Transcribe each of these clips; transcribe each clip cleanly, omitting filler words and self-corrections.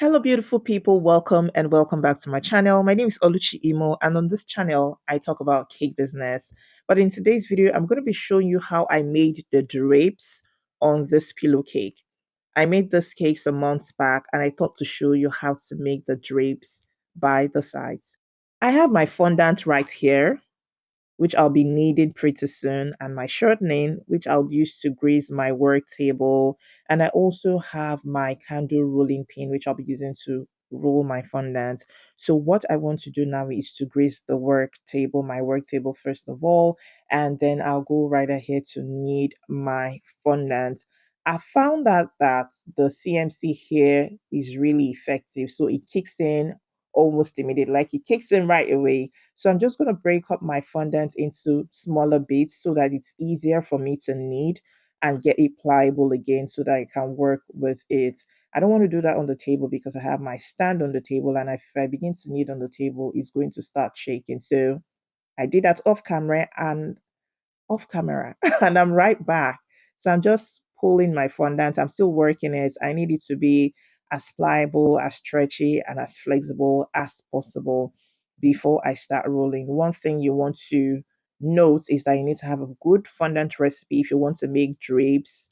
Hello, beautiful people. Welcome and welcome back to my channel. My name is Oluchi Imo, and on this channel, I talk about cake business. But in today's video, I'm going to be showing you how I made the drapes on this pillow cake. I made this cake some months back, and I thought to show you how to make the drapes by the sides. I have my fondant right here, which I'll be needing pretty soon, and my shortening, which I'll use to grease my work table. And I also have my candle rolling pin, which I'll be using to roll my fondant. So what I want to do now is to grease the work table, my work table first of all, and then I'll go right ahead to knead my fondant. I found out that the CMC here is really effective. So it kicks in almost immediately, like it kicks in right away. So I'm just going to break up my fondant into smaller bits so that it's easier for me to knead and get it pliable again so that I can work with it. I don't want to do that on the table because I have my stand on the table, and if I begin to knead on the table, it's going to start shaking. So I did that off camera and I'm right back. So I'm just pulling my fondant. I'm still working it. I need it to be as pliable, as stretchy, and as flexible as possible before I start rolling. One thing you want to note is that you need to have a good fondant recipe if you want to make drapes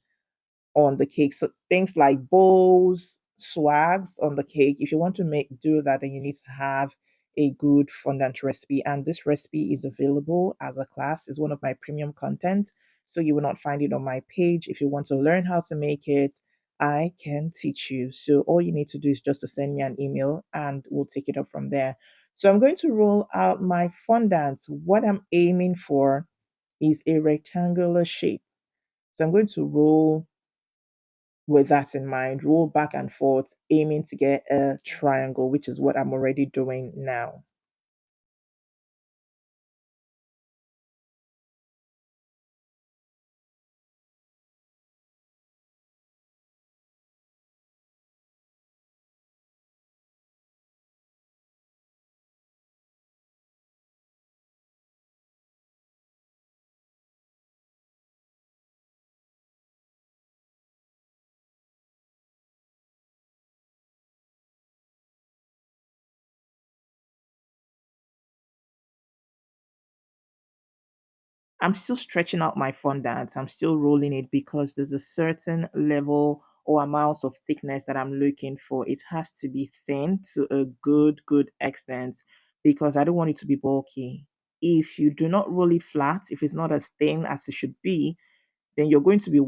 on the cake. So things like bows, swags on the cake. If you want to make do that, then you need to have a good fondant recipe. And this recipe is available as a class. It's one of my premium content. So you will not find it on my page. If you want to learn how to make it, I can teach you. So all you need to do is just to send me an email and we'll take it up from there. So I'm going to roll out my fondant. What I'm aiming for is a rectangular shape. So I'm going to roll with that in mind, roll back and forth, aiming to get a triangle, which is what I'm already doing now. I'm still stretching out my fondant. I'm still rolling it because there's a certain level or amount of thickness that I'm looking for. It has to be thin to a good extent because I don't want it to be bulky. If you do not roll it flat, if it's not as thin as it should be, then you're going to be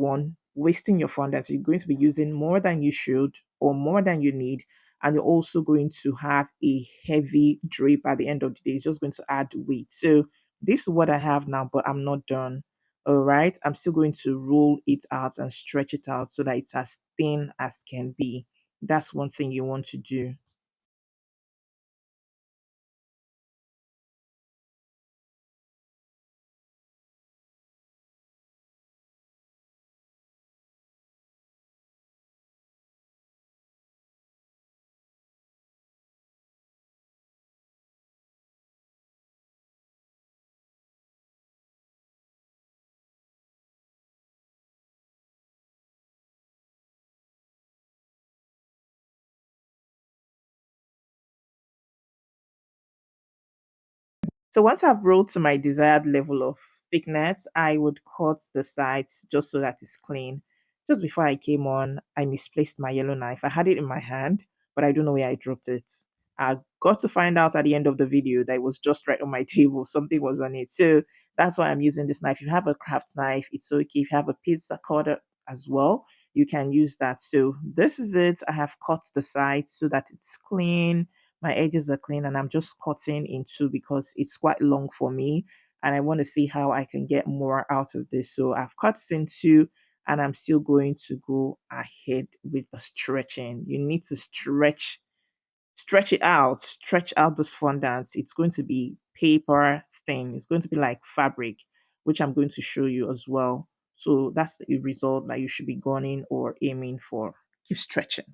wasting your fondant. So you're going to be using more than you should or more than you need. And you're also going to have a heavy drape at the end of the day. It's just going to add weight. So this is what I have now, but I'm not done. All right. I'm still going to roll it out and stretch it out so that it's as thin as can be. That's one thing you want to do. So once I've rolled to my desired level of thickness, I would cut the sides just so that it's clean. Just before I came on, I misplaced my yellow knife. I had it in my hand, but I don't know where I dropped it. I got to find out at the end of the video that it was just right on my table. Something was on it. So that's why I'm using this knife. If you have a craft knife, it's okay. If you have a pizza cutter as well, you can use that. So this is it. I have cut the sides so that it's clean, my edges are clean, and I'm just cutting in two because it's quite long for me and I want to see how I can get more out of this. So I've cut in two and I'm still going to go ahead with the stretching. You need to stretch out this fondant. It's going to be paper thin. It's going to be like fabric, which I'm going to show you as well. So that's the result that you should be going or aiming for. Keep stretching.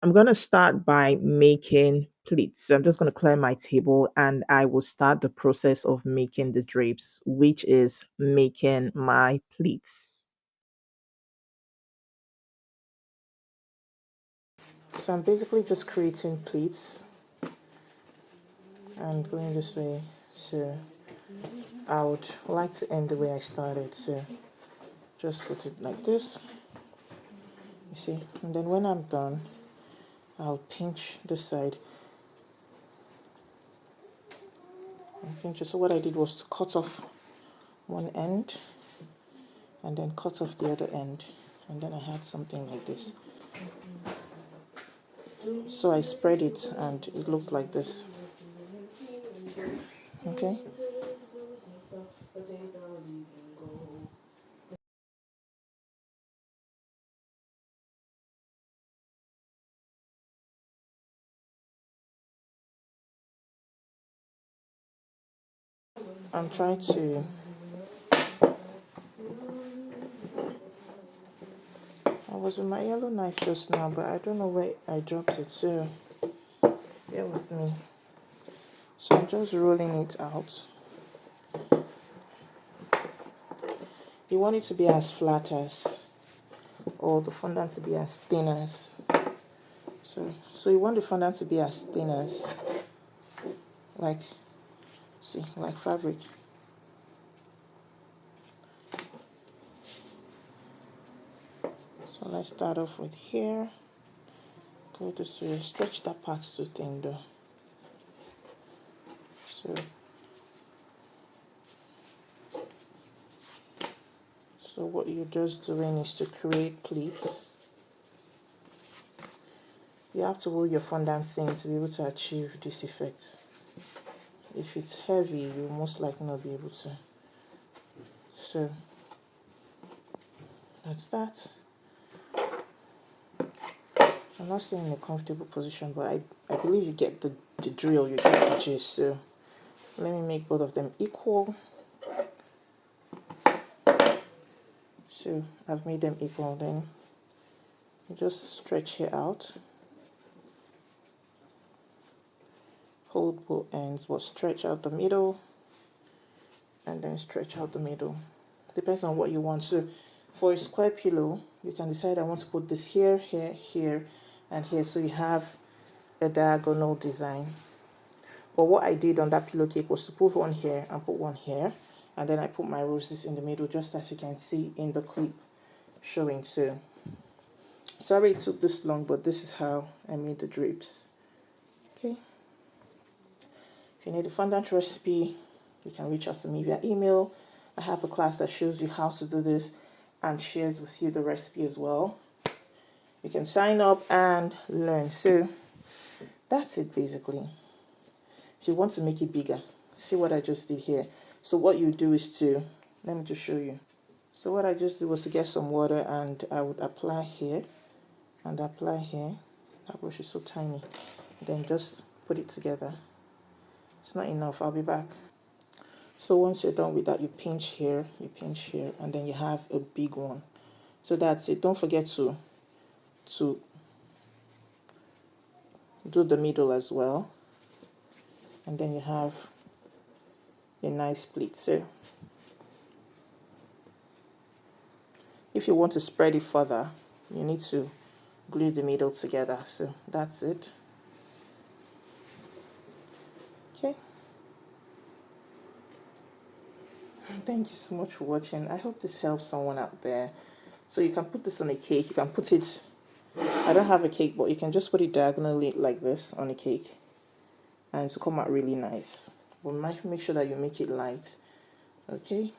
I'm going to start by making pleats. So I'm just going to clear my table and I will start the process of making the drapes, which is making my pleats. So I'm basically just creating pleats and going this way. So I would like to end the way I started. So just put it like this, you see, and then when I'm done, I'll pinch this side and pinch it. So what I did was to cut off one end and then cut off the other end, and then I had something like this. So I spread it and it looks like this. Okay. I'm trying to, I was with my yellow knife just now, but I don't know where I dropped it, so bear with me. So I'm just rolling it out. You want it to be as flat as, or the fondant to be as thin as. So you want the fondant to be as thin as, like, see, like fabric. So let's start off with here. Go this way. Stretch that part too thin though. So what you're just doing is to create pleats. You have to hold your fondant thin to be able to achieve this effect. If it's heavy, you'll most likely not be able to. So that's that. I'm not staying in a comfortable position, but I believe you get the drill, you get the gist. So let me make both of them equal. So I've made them equal. Then you just stretch it out. Hold both ends, but stretch out the middle, and then stretch out the middle. Depends on what you want. So for a square pillow, you can decide I want to put this here, here, here, and here. So you have a diagonal design. But what I did on that pillow cake was to put one here and put one here, and then I put my roses in the middle, just as you can see in the clip showing. So sorry it took this long, but this is how I made the drapes. Okay. If you need a fondant recipe, you can reach out to me via email. I have a class that shows you how to do this and shares with you the recipe as well. You can sign up and learn. So that's it basically. If you want to make it bigger, see what I just did here. So what you do is to, let me just show you. So what I just did was to get some water and I would apply here and apply here. That brush is so tiny. Then just put it together. It's not enough, I'll be back. So once you're done with that, you pinch here, and then you have a big one. So that's it. Don't forget to do the middle as well. And then you have a nice split. So if you want to spread it further, you need to glue the middle together. So that's it. Okay. Thank you so much for watching. I hope this helps someone out there. So you can put this on a cake. You can put it, I don't have a cake, but you can just put it diagonally like this on a cake and to come out really nice. But make sure that you make it light. Okay.